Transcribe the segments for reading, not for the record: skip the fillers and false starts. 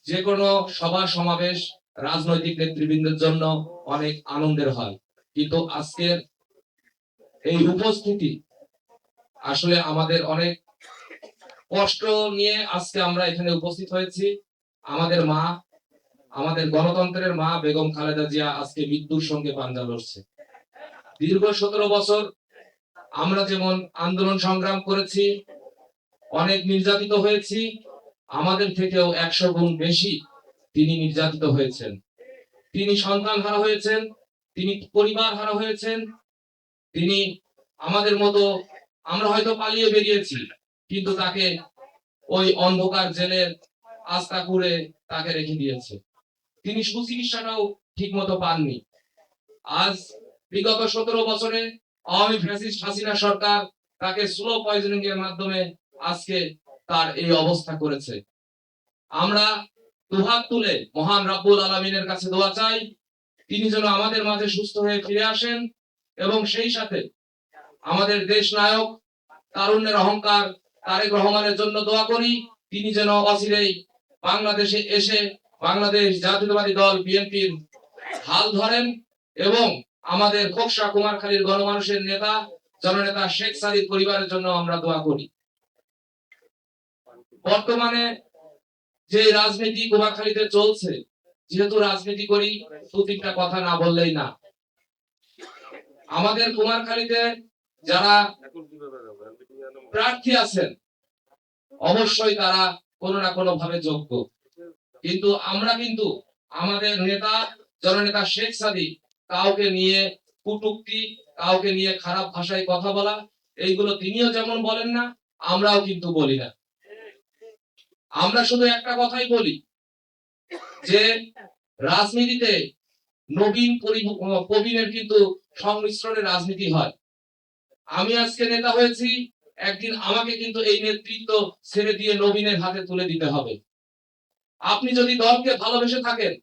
যে কোনো সভা সমাবেশ রাজনৈতিক নেতৃবৃন্দের জন্য অনেক আনন্দের হয়, কিন্তু আজকের এই উপস্থিতি আসলে আমাদের অনেক কষ্ট নিয়ে আজকে আমরা এখানে উপস্থিত হয়েছি। আমাদের মা, আমাদের গণতন্ত্রের মা বেগম খালেদা জিয়া আজকে মৃত্যুর সঙ্গে পাঞ্জা লড়ছে। দীর্ঘ 17 বছর আমরা যেমন আন্দোলন সংগ্রাম করেছি, অনেক নির্যাতিত হয়েছি, আমাদের থেকেও 100 গুণ বেশি তিনি নির্যাতিত হয়েছেন। তিনি সন্তান হারা হয়েছেন, তিনি পরিবার হারা হয়েছেন, তিনি আমাদের মতো, আমরা হয়তো পালিয়ে বেরিয়েছি, কিন্তু তাকে ওই অন্ধকার জেলের আস্থা করে তাকে রেখে দিয়েছে। তিনি সুচিকিৎসাটাও ঠিক মতো পাননি। আজ বিগত 17 বছরে আওয়ামী ফ্যাসিস্ট হাসিনা সরকার তাকে স্লো পয়জনিং এর মাধ্যমে আজকে তার এই অবস্থা করেছে। আমরা দুহাত তুলে মহান রাব্বুল আলামিনের কাছে দোয়া চাই, তিনি যেন আমাদের মাঝে সুস্থ হয়ে ফিরে আসেন, এবং সেই সাথে আমাদের দেশ নায়ক তারুণ্যের অহংকার তারেক রহমানের জন্য দোয়া করি, তিনি যেন অচিরেই বাংলাদেশে এসে বাংলাদেশ জাতীয়তাবাদী দল বিএনপির হাল ধরেন, এবং আমাদের খোকসা কুমারখালীর গণমানুষের নেতা জননেতা শেখ সাদির পরিবারের জন্য আমরা দোয়া করি। বর্তমানে যে রাজনীতি কুমারখালীতে চলছে, যেহেতু রাজনীতি করি, দু তিনটা কথা না বললেই না। আমাদের কুমারখালীতে যারা প্রার্থী আছেন অবশ্যই তারা কোনো না কোনো ভাবে যোগ্য, কিন্তু আমরা কিন্তু আমাদের নেতা জননেতা শেখ সাদি কাউকে নিয়ে কটূক্তি, কাউকে নিয়ে খারাপ ভাষায় কথা বলা, এইগুলো তিনিও যেমন বলেন না, আমরাও কিন্তু বলি না। আমরা শুধু একটা কথাই বলি যে রাজনীতিতে নবীন প্রবীণের কিন্তু সংমিশ্রণে রাজনীতি হয়। আমি আজকে নেতা হয়েছি, একদিন আমাকে কিন্তু এই নেতৃত্ব ছেড়ে দিয়ে নবীনের হাতে তুলে দিতে হবে। আপনি যদি দলকে ভালোবেসে থাকেন,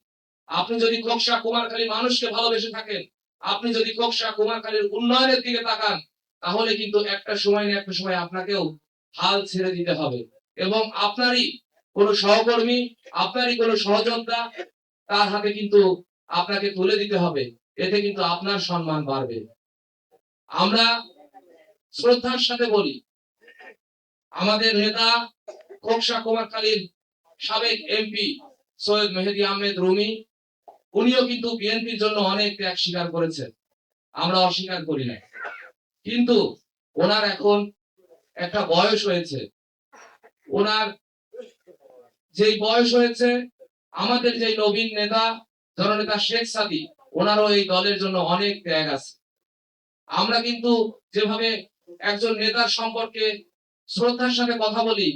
আপনি যদি খোকসা কুমারখালী মানুষকে ভালোবেসে থাকেন, আপনি যদি খোকসা কুমারখালীর উন্নয়নের দিকে তাকান, তাহলে কিন্তু একটা সময় না একটা সময় আপনাকেও হাল ছেড়ে দিতে হবে, এবং আপনারই কোন সহকর্মী, আপনারই কোন সহযোদ্ধা তার হাতে কিন্তু আপনাকে তুলে দিতে হবে। এতে কিন্তু আপনার সম্মান বাড়বে। আমরা শ্রদ্ধার সাথে বলি, আমাদের নেতা খোকসা কুমারখালীর সাবেক এমপি সৈয়দ মেহেদী আহমেদ রুমি, উনিও কিন্তু বিএনপির জন্য অনেক ত্যাগ স্বীকার করেছেন, আমরা অস্বীকার করি না, কিন্তু ওনার এখন একটা বয়স হয়েছে। ওনার যেই বয়স হয়েছে, আমাদের যে নবীন নেতা জননেতা শেখ সাদি, ওনারও এই দলের জন্য অনেক ত্যাগ আছে। আমরা কিন্তু যেভাবে একজন নেতার সম্পর্কে শ্রদ্ধার সাথে কথা বলি,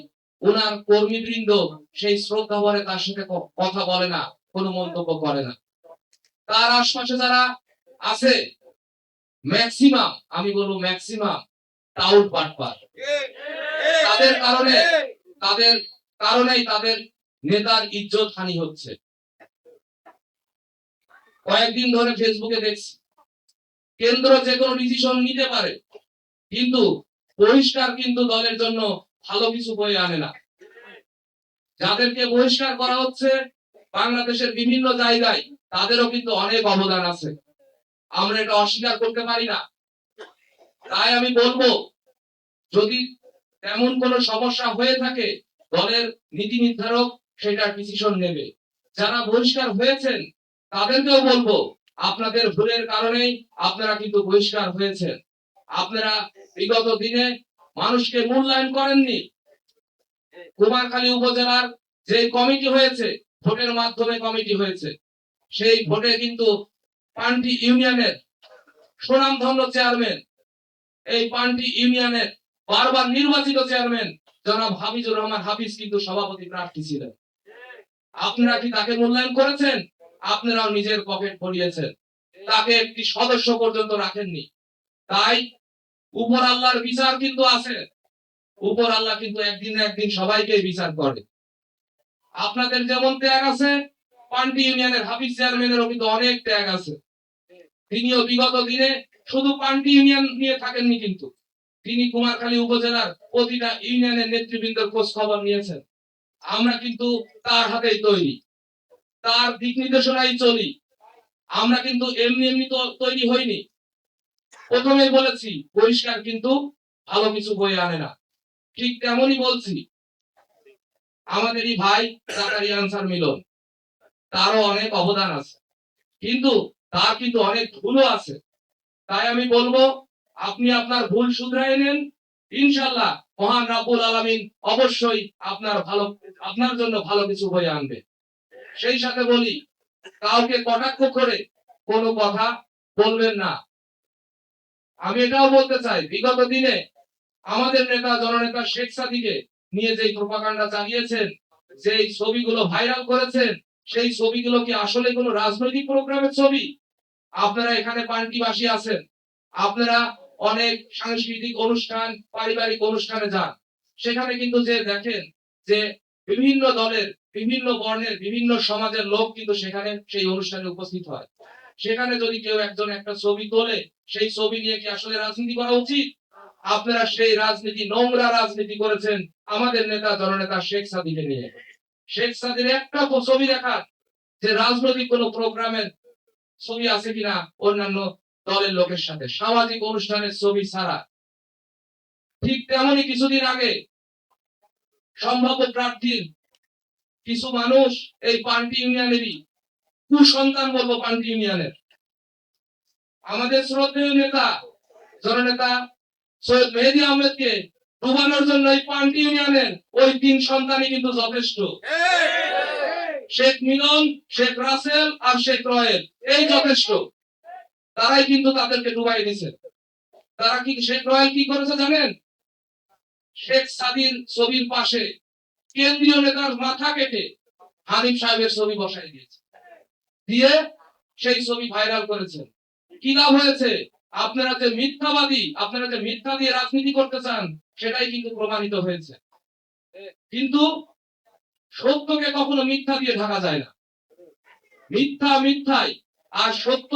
ওনার কর্মীবৃন্দ সেই শ্রদ্ধা ভরে তার সাথে কথা বলে না, কোনো মন্তব্য করে না। তার আশপাশে যারা আছে ম্যাক্সিমাম, আমি বলবো ম্যাক্সিমাম টাউট বাটপার। তাদের কারণে, তাদের কারণেই তাদের নেতার ইজ্জত হানি হচ্ছে। কয়েকদিন ধরে ফেসবুকে দেখছি কেন্দ্র যে কোনো ডিসিশন নিতে পারে, কিন্তু বহিষ্কার কিন্তু দলের জন্য ভালো কিছু বয়ে আনে না। যাদেরকে বহিষ্কার করা হচ্ছে বাংলাদেশের বিভিন্ন জায়গায়, তাদেরও কিন্তু অনেক অবদান আছে, আমরা এটা অস্বীকার করতে পারি না। তাই আমি বলবো, যদি তেমন কোনো সমস্যা হয়ে থাকে, দলের নীতি নির্ধারক সেটা ডিসিশন নেবে। যারা বহিষ্কার হয়েছেন তাদেরকেও বলবো, আপনাদের ভুলের কারণেই আপনারা কিন্তু বহিষ্কার হয়েছেন। আপনারা বিগত দিনে মানুষকে মূল্যায়ন করেননি। কুমারখালী উপজেলার যে কমিটি হয়েছে, ভোটের মাধ্যমে কমিটি হয়েছে, সেই ভোটে কিন্তু পান্টি ইউনিয়নের সুনামধন্য চেয়ারম্যান, এই পান্টি ইউনিয়নের বারবার নির্বাচিত চেয়ারম্যান জনাব হাফিজুর রহমান হাফিজ কিন্তু সভাপতি প্রার্থী ছিলেন। আপনারা কি তাকে মূল্যায়ন করেছেন? আপনারাও নিজের পকেট ভরিয়েছেন, তাকে একটি সদস্য পর্যন্ত রাখেননি। তাই উপর আল্লাহর বিচার কিন্তু আছে, উপর আল্লাহ কিন্তু একদিন না একদিন সবাইকে বিচার করে। আপনাদের যেমন ত্যাগ আছে, পান্টি ইউনিয়নের হাফিজ চেয়ারম্যানেরও কিন্তু অনেক ত্যাগ আছে। তিনিও বিগত দিনে শুধু পান্টি ইউনিয়ন নিয়ে থাকেননি, কিন্তু তিনি কুমারখালী উপজেলার প্রতিটা ইউনিয়নের নেতৃবৃন্দের খোঁজ খবর নিয়েছেন। আমরা কিন্তু তার হাতেই তৈরি, তার দিক নির্দেশনায় চলি। আমরা কিন্তু এমনি এমনি তো তৈরি হইনি। প্রথমেই বলেছি পরিষ্কার কিন্তু ভালো কিছু বয়ে আনে না। ঠিক তেমনই বলছি আমাদেরই ভাই জাকারিয়া আনসার মিলন, তারও অনেক অবদান আছে, কিন্তু তার কিন্তু অনেক ভুলও আছে। তাই আমি বলবো আপনি আপনার ভুল শুধরাই নেন, ইনশাআল্লাহ মহান রাব্বুল আলামিন অবশ্যই আপনার জন্য ভালো কিছু বয়ে আনবে। সেই সাথে বলি, কাউকে কটাক্ষ করে কোনো কথা বলবেন না। আমি এটাও বলতে চাই, বিগত দিনে আমাদের নেতা জননেতা শেখ সাদিকে নিয়ে যে প্রোপাগান্ডা চালিয়েছেন, যে ছবিগুলো ভাইরাল করেছেন, সেই ছবিগুলো কি আসলে কোনো রাজনৈতিক প্রোগ্রামের ছবি? আপনারা এখানে পান্টিবাসী আছেন, আপনারা অনেক সাংস্কৃতিক অনুষ্ঠান, পারিবারিক অনুষ্ঠানে যান, সেখানে কিন্তু যে দেখেন যে বিভিন্ন দলের, বিভিন্ন বর্ণের, বিভিন্ন সমাজের লোক কিন্তু সেখানে সেই অনুষ্ঠানে উপস্থিত হয়। সেখানে যদি কেউ একজন একটা ছবি তোলে, সেই ছবি নিয়ে কি আসলে রাজনীতি করা উচিত? আপনারা সেই রাজনীতি, নোংরা রাজনীতি করেছেন আমাদের নেতা জননেতা শেখ সাদিকে নিয়ে। শেখ সাদির একটা ছবি দেখার যে রাজনৈতিক কোন প্রোগ্রামের ছবি আছে কিনা অন্যান্য দলের লোকের সাথে, সামাজিক অনুষ্ঠানের ছবি ছাড়া। ঠিক তেমনই কিছুদিন আগে সম্ভাব্য প্রার্থীর কিছু মানুষ এই পান্টি ইউনিয়নেরই কুসন্তান বলবো, পান্টি ইউনিয়নের আমাদের শ্রদ্ধেয় নেতা জননেতা সৈয়দ মেহেদী আহমেদকে ডুবানোর জন্য এই পান্টি ইউনিয়নের ওই 3 সন্তানই কিন্তু যথেষ্ট। শেখ মিলন, শেখ রাসেল আর শেখ রয়েল, এই যথেষ্ট। তারাই কিন্তু তাদেরকে ডুবাই দিয়েছে। তারা কি, শেখ রয়েল কি করেছে জানেন? শেখ সাদির ছবির পাশে কেন্দ্রীয় নেতার মাথা কেটে হানিফ সাহেবের ছবি বসাই দিয়েছে, দিয়ে সেই ছবি ভাইরাল করেছেন। কি লাভ হয়েছে? আপনারা যে মিথ্যাবাদী, আপনারা যে মিথ্যা দিয়ে রাজনীতি করতে চান, সেটাই কিন্তু প্রমাণিত হয়েছে। কিন্তু সত্যকে কখনো মিথ্যা দিয়ে ঢাকা যায় না। মিথ্যা মিথ্যাই, আর সত্য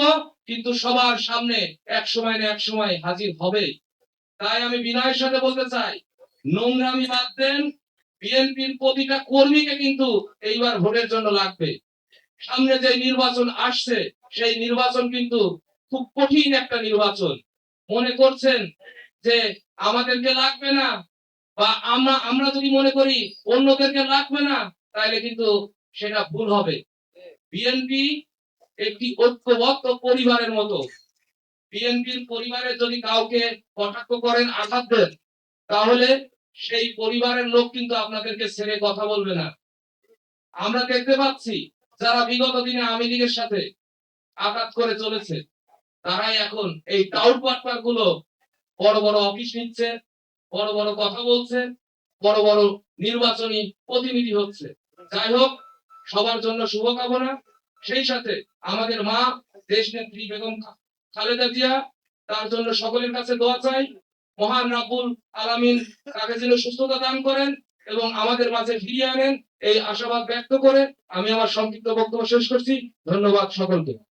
কিন্তু সবার সামনে এক সময় না এক সময় হাজির হবে। তাই আমি বিনয়ের সাথে বলতে চাই, নোংরামি বাদ দেন। বিএনপির প্রতিটা কর্মীকে কিন্তু এইবার ভোটের জন্য লাগবে। সামনে যে নির্বাচন আসছে, সেই নির্বাচন কিন্তু খুব কঠিন একটা নির্বাচন। মনে করছেন যে আমাদেরকে লাগবে না, বা আমরা যদি মনে করি অন্যদেরকে লাগবে না, তাহলে কিন্তু সেটা ভুল হবে। বিএনপি একটি ঐক্যবদ্ধ পরিবারের মতো। বিএনপির পরিবারে যদি কাউকে কটাক্ষ করেন, আঘাত দেন, তাহলে সেই পরিবারের লোক কিন্তু আপনাদেরকে ছেড়ে কথা বলবে না। আমরা দেখতে পাচ্ছি যারা বিগত দিনে আওয়ামী লীগের সাথে আঘাত করে চলেছে, তারাই এখন এই টাউট পাটপার গুলো বড় বড় অফিস নিচ্ছে, বড় বড় কথা বলছে, বড় বড় নির্বাচনী প্রতিনিধি হচ্ছে। যাই হোক, সবার জন্য শুভকামনা। সেই সাথে আমাদের মা দেশ নেত্রী বেগম খালেদা জিয়া, তার জন্য সকলের কাছে দোয়া চাই। মহান রাব্বুল আলামিন তাকে যেন সুস্থতা দান করেন এবং আমাদের মাঝে ফিরিয়ে আনেন, এই আশাবাদ ব্যক্ত করে আমি আমার সংক্ষিপ্ত বক্তব্য শেষ করছি। ধন্যবাদ সকলকে।